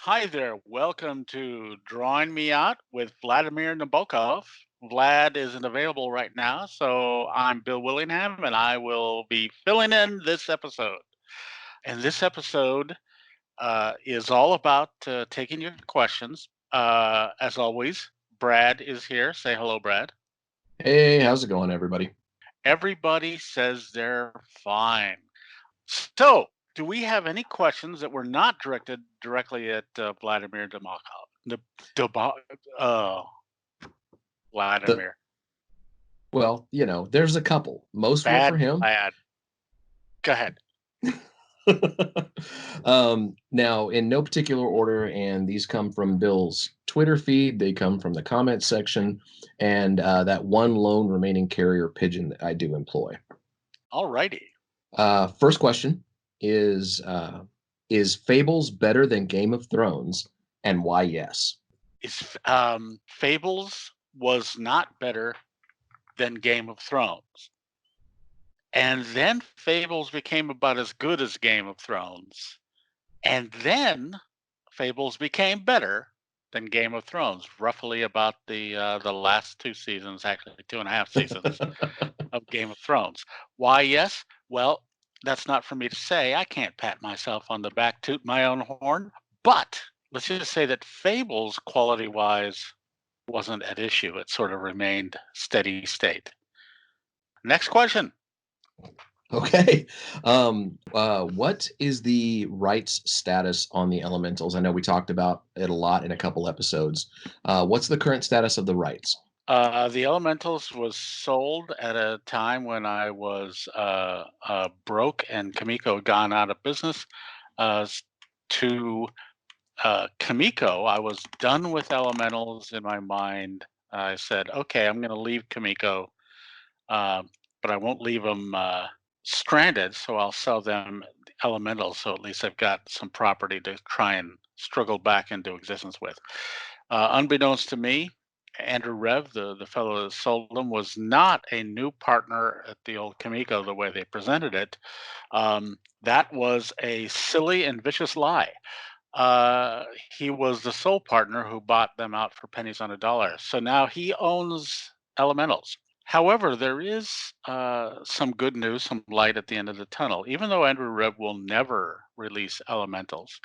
Hi there. Welcome to Drawing Me Out with Vladimir Nabokov. Vlad isn't available right now, so I'm Bill Willingham and I will be filling in this episode. And this episode is all about taking your questions. As always, Brad is here. Say hello, Brad. Hey, how's it going, everybody? Everybody says they're fine. So, do we have any questions that were not directed directly at Vladimir Nabokov? Debo- uh, The Vladimir. there's a couple. Most were for Bad, him. bad. Go ahead. Now, in no particular order, and these come from Bill's Twitter feed. They come from the comments section, and that one lone remaining carrier pigeon that I do employ. All righty. First question is Fables better than Game of Thrones, and why? Yes. Fables was not better than Game of Thrones. And then Fables became about as good as Game of Thrones. And then Fables became better than Game of Thrones, roughly about the last two seasons, actually 2.5 seasons of Game of Thrones. Why? Yes. Well, that's not for me to say. I can't pat myself on the back, toot my own horn. But let's just say that Fables, quality wise, wasn't at issue. It sort of remained steady state. Next question. Okay. What is the rights status on the elementals? I know we talked about it a lot in a couple episodes. What's the current status of the rights? The Elementals was sold at a time when I was broke and Kamiko had gone out of business. To Kamiko, I was done with Elementals in my mind. I said, okay, I'm going to leave Kamiko, uh, but I won't leave them stranded, so I'll sell them Elementals, so at least I've got some property to try and struggle back into existence with. Unbeknownst to me, Andrew Rev, the fellow that sold them, was not a new partner at the old Kamiko the way they presented it. That was a silly and vicious lie. Uh, he was the sole partner who bought them out for pennies on a dollar. So now he owns Elementals. However, there is some good news, some light at the end of the tunnel. Even though Andrew Rev will never release Elementals,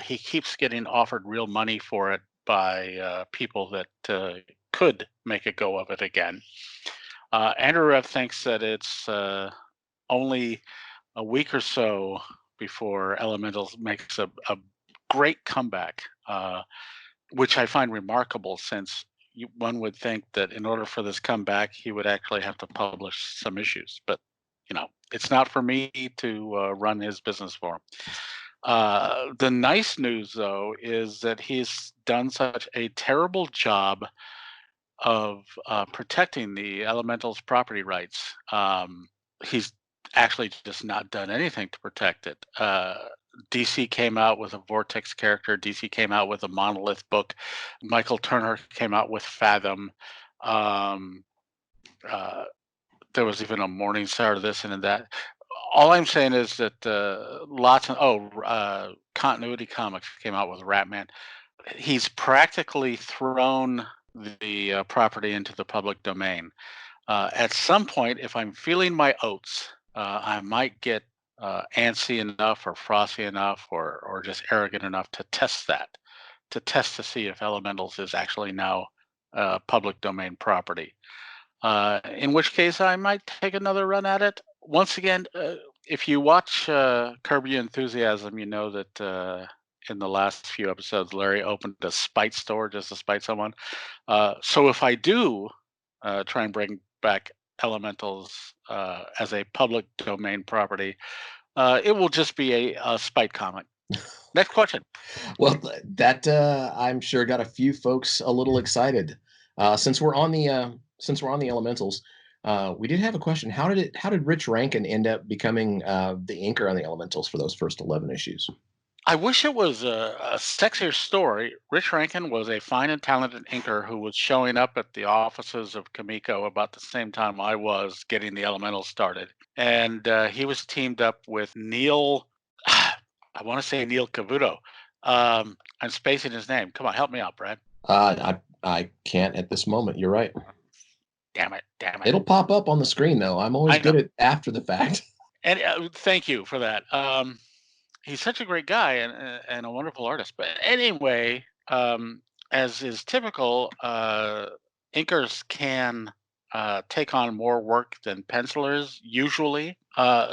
he keeps getting offered real money for it by people that could make a go of it again. Andrew Rev thinks that it's only a week or so before Elementals makes a great comeback, which I find remarkable since one would think that in order for this comeback, he would actually have to publish some issues. But, it's not for me to run his business for him. The nice news, though, is that he's done such a terrible job of protecting the elementals' property rights. He's actually just not done anything to protect it. DC came out with a Vortex character. DC came out with a Monolith book. Michael Turner came out with Fathom. Um, uh, there was even a Morningstar, this and that. All I'm saying is that lots of Continuity Comics came out with Ratman. He's practically thrown the property into the public domain. At some point, if I'm feeling my oats, I might get antsy enough or frosty enough or just arrogant enough to test that, to see if Elementals is actually now public domain property. In which case, I might take another run at it. Once again, if you watch Curb Your Enthusiasm, you know that in the last few episodes, Larry opened a spite store just to spite someone. So if I do try and bring back Elementals as a public domain property, it will just be a spite comic. Next question. Well, that I'm sure got a few folks a little excited. Since we're on the elementals, we did have a question. How did Rich Rankin end up becoming the inker on the elementals for those first 11 issues? I wish it was a sexier story. Rich Rankin was a fine and talented inker who was showing up at the offices of Kamiko about the same time I was getting the Elementals started. And he was teamed up with Neil, I want to say Neil Cavuto. I'm spacing his name. Come on, help me out, Brad. I can't at this moment. You're right. Damn it! Damn it! It'll pop up on the screen though. I'm always I know. good at after the fact. And thank you for that. He's such a great guy and a wonderful artist. But anyway, as is typical, inkers can take on more work than pencilers usually.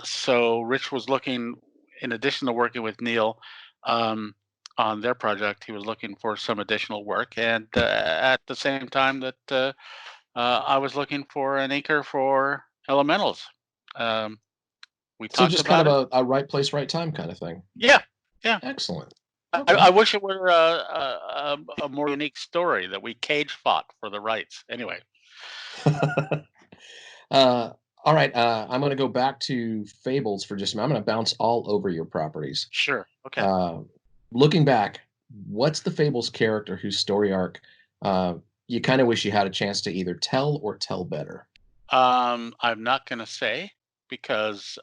So Rich was looking, in addition to working with Neil on their project, he was looking for some additional work, and at the same time that I was looking for an inker for Elementals. Um, we So talked just kind about of it. a right place, right time kind of thing. Yeah, yeah. Excellent. I Okay. wish it were a more unique story that we cage fought for the rights. Anyway, uh, all right. I'm going to go back to Fables for just a minute. I'm going to bounce all over your properties. sure. Okay. Uh, Looking back, what's the Fables character whose story arc uh, you kind of wish you had a chance to either tell or tell better? I'm not going to say because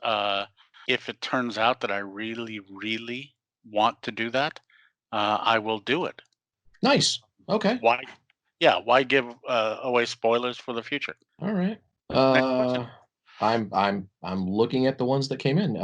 if it turns out that I really, really want to do that, I will do it. Nice. Okay. Why? Yeah. Why give away spoilers for the future? All right. Next question. I'm looking at the ones that came in.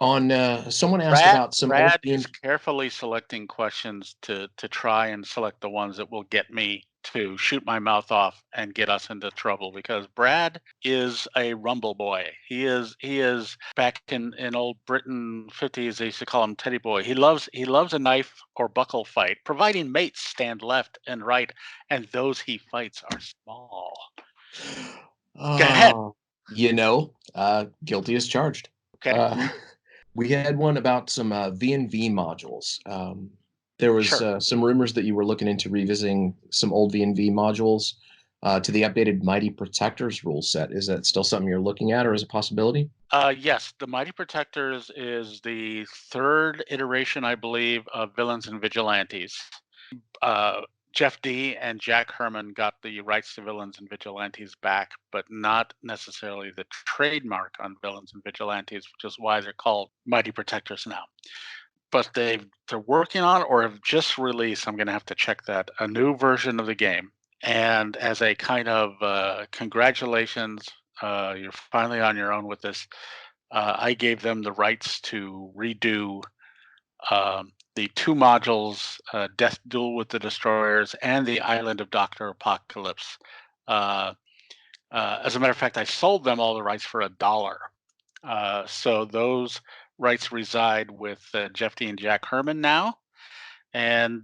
On someone asked Brad about some old Brad is D&D. carefully selecting questions to try and select the ones that will get me to shoot my mouth off and get us into trouble because Brad is a rumble boy. He is back in old Britain 50s, they used to call him Teddy Boy. He loves a knife or buckle fight, providing mates stand left and right, and those he fights are small. Go ahead. Oh, guilty as charged. Okay. Uh, we had one about some V&V modules. There was Sure. some rumors that you were looking into revisiting some old V&V modules to the updated Mighty Protectors rule set. Is that still something you're looking at, or is a possibility? Yes, the Mighty Protectors is the third iteration, I believe, of Villains and Vigilantes. Jeff D and Jack Herman got the rights to Villains and Vigilantes back, but not necessarily the trademark on Villains and Vigilantes, which is why they're called Mighty Protectors now. But they're working on or have just released. I'm going to have to check that, a new version of the game. And as a kind of congratulations, you're finally on your own with this. I gave them the rights to redo the two modules, Death Duel with the Destroyers and the Island of Dr. Apocalypse. Uh, as a matter of fact, I sold them all the rights for $1. So those rights reside with Jeff D and Jack Herman now, and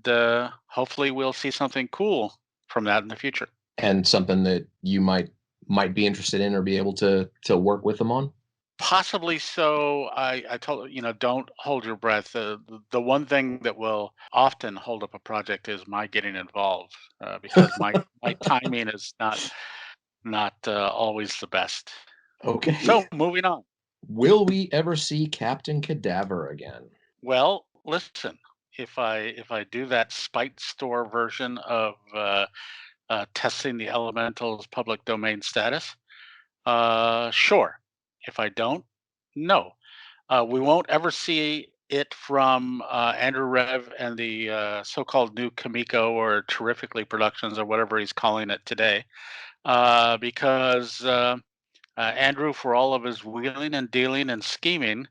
hopefully we'll see something cool from that in the future. And something that you might be interested in or be able to work with them on? Possibly so. I told don't hold your breath. The one thing that will often hold up a project is my getting involved because my timing is not always the best. Okay. So moving on. Will we ever see Captain Cadaver again? Well, listen, if I do that Spite Store version of testing the elementals public domain status, sure. If I don't, no. We won't ever see it from Andrew Rev and the so-called new Kamiko or Terrifically Productions or whatever he's calling it today, because Andrew, for all of his wheeling and dealing and scheming,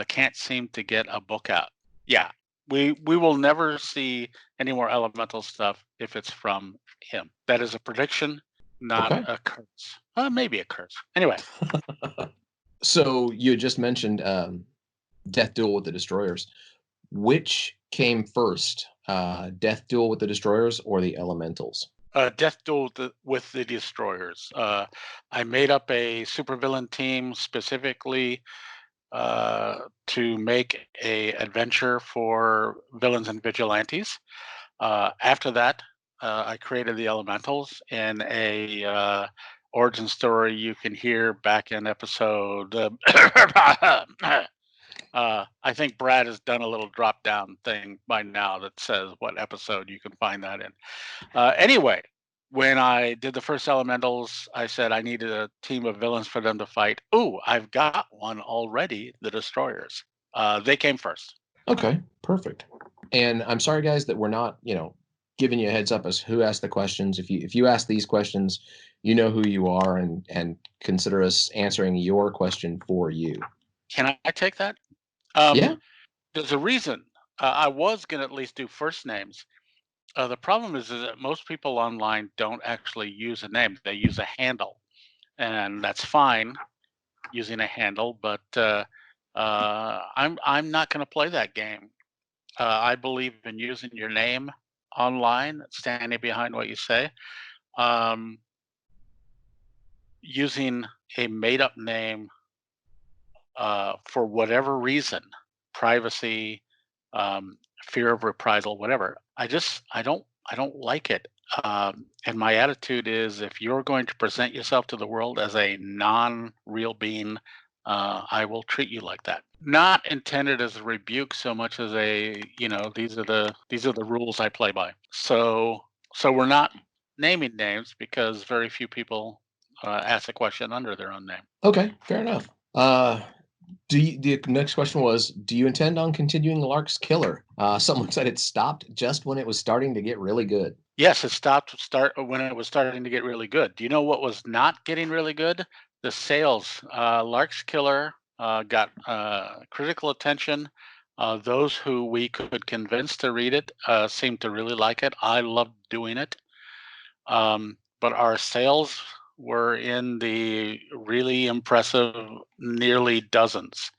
can't seem to get a book out. Yeah, we will never see any more elemental stuff if it's from him. That is a prediction, not Okay. a curse. Maybe a curse. Anyway, So you had just mentioned Death Duel with the Destroyers. Which came first, Death Duel with the Destroyers or the Elementals? Death Duel with the Destroyers. I made up a supervillain team specifically to make a adventure for villains and vigilantes. After that, I created the Elementals in a origin story you can hear back in episode. I think Brad has done a little drop down thing by now that says what episode you can find that in. Anyway, when I did the first Elementals, I said I needed a team of villains for them to fight. Ooh, I've got one already, the Destroyers. They came first. Okay, perfect. And I'm sorry, guys, that we're not, giving you a heads up as who asked the questions. If you ask these questions, you know who you are, and consider us answering your question for you. Can I take that? Yeah. There's a reason. I was going to at least do first names. The problem is that most people online don't actually use a name. They use a handle, and that's fine using a handle. But I'm not going to play that game. I believe in using your name online, standing behind what you say. Um, Using a made-up name for whatever reason, privacy, um, fear of reprisal, whatever. I don't like it. And my attitude is, if you're going to present yourself to the world as a non-real being, I will treat you like that. Not intended as a rebuke so much as a, these are the rules I play by. So we're not naming names because very few people ask a question under their own name. Okay, fair enough. The next question was, do you intend on continuing Lark's Killer? Someone said it stopped just when it was starting to get really good. Yes, it start when it was starting to get really good. Do you know what was not getting really good? The sales. Lark's Killer got critical attention. Those who we could convince to read it seemed to really like it. I loved doing it. But our sales were in the really impressive nearly dozens.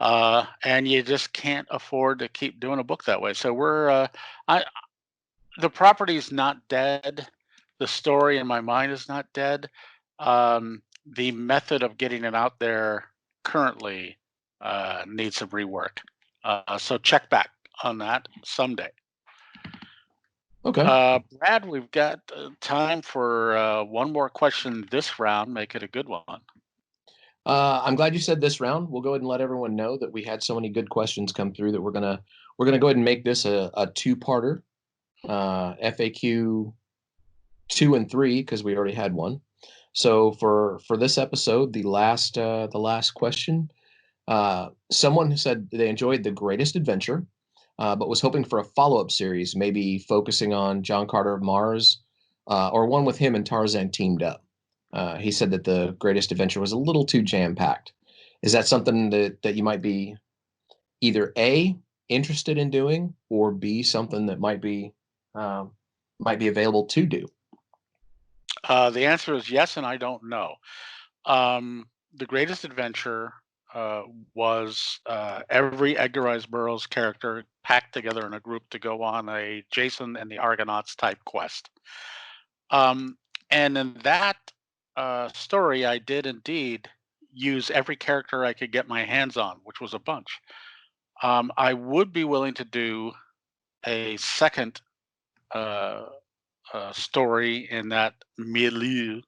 And you just can't afford to keep doing a book that way. So I, the property's not dead. The story in my mind is not dead. The method of getting it out there currently needs some rework. So check back on that someday. Okay. Brad, we've got time for one more question this round. Make it a good one. I'm glad you said this round. We'll go ahead and let everyone know that we had so many good questions come through that we're gonna go ahead and make this a two-parter, FAQ 2 and 3, because we already had one. So for this episode, the last question, someone said they enjoyed The Greatest Adventure, but was hoping for a follow-up series, maybe focusing on John Carter of Mars, or one with him and Tarzan teamed up. He said that The Greatest Adventure was a little too jam-packed. Is that something that you might be either A, interested in doing, or B, something that might be available to do? The answer is yes, and I don't know. The Greatest Adventure was every Edgar Rice Burroughs character packed together in a group to go on a Jason and the Argonauts type quest. Um, and in that story, I did indeed use every character I could get my hands on, which was a bunch. I would be willing to do a second uh, story in that milieu,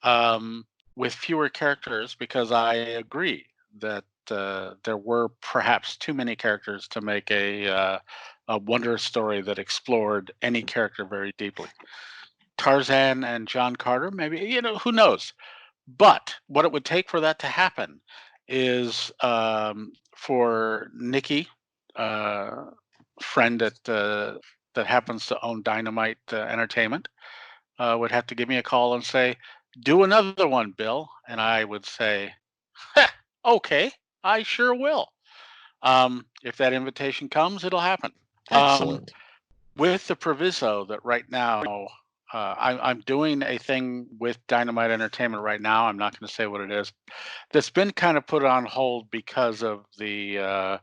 um, with fewer characters, because I agree that there were perhaps too many characters to make a wonder story that explored any character very deeply. Tarzan and John Carter, maybe, who knows? But what it would take for that to happen is for Nikki, uh, friend that happens to own Dynamite Entertainment, would have to give me a call and say, "Do another one, Bill," and I would say, "Heh, okay, I sure will." If that invitation comes, it'll happen. Um, Excellent. with the proviso that right now, I'm doing a thing with Dynamite Entertainment right now. I'm not going to say what it is. That's been kind of put on hold because of the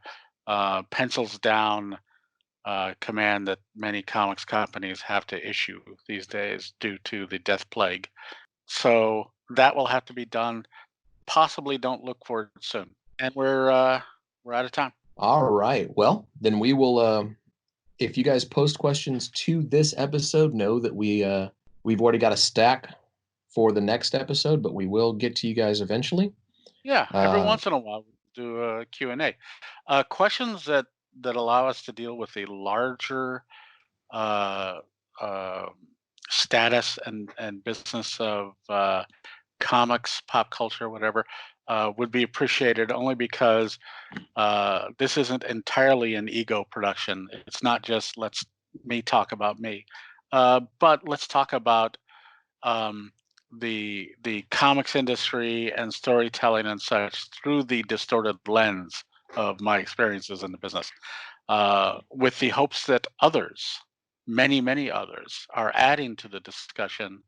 pencils down command that many comics companies have to issue these days due to the death plague. So that will have to be done. Possibly don't look for it soon. And we're out of time. All right. Well, then we will. If you guys post questions to this episode, know that we've already got a stack for the next episode, but we will get to you guys eventually. Yeah, every Uh, once in a while we do a Q&A. Questions that allow us to deal with the larger uh, uh, status and business of comics, pop culture, whatever. would be appreciated, only because this isn't entirely an ego production. It's not just me talk about me, but let's talk about um, the comics industry and storytelling and such through the distorted lens of my experiences in the business, with the hopes that others, many others, are adding to the discussion,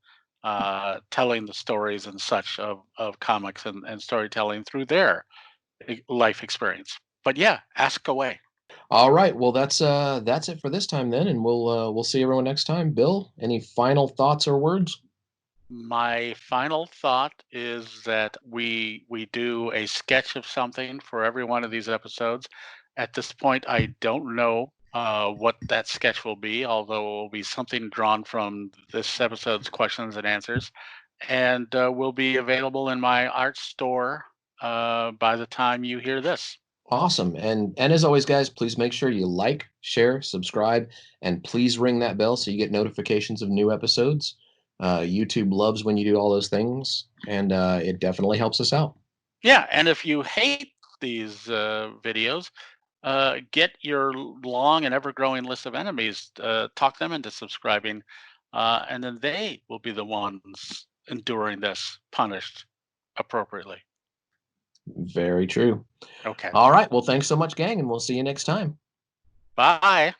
telling the stories and such of comics and storytelling through their life experience. But yeah, ask away. All right. Well, that's it for this time then, and we'll see everyone next time. Bill, any final thoughts or words? My final thought is that we do a sketch of something for every one of these episodes. At this point, I don't know what that sketch will be, although it will be something drawn from this episode's questions and answers, and will be available in my art store by the time you hear this. Awesome. And as always, guys, please make sure you like, share, subscribe, and please ring that bell so you get notifications of new episodes. YouTube loves when you do all those things, and it definitely helps us out. Yeah, and if you hate these videos, get your long and ever-growing list of enemies, talk them into subscribing, and then they will be the ones enduring this, punished appropriately. Very true. Okay. All right. Well, thanks so much, gang, and we'll see you next time. Bye.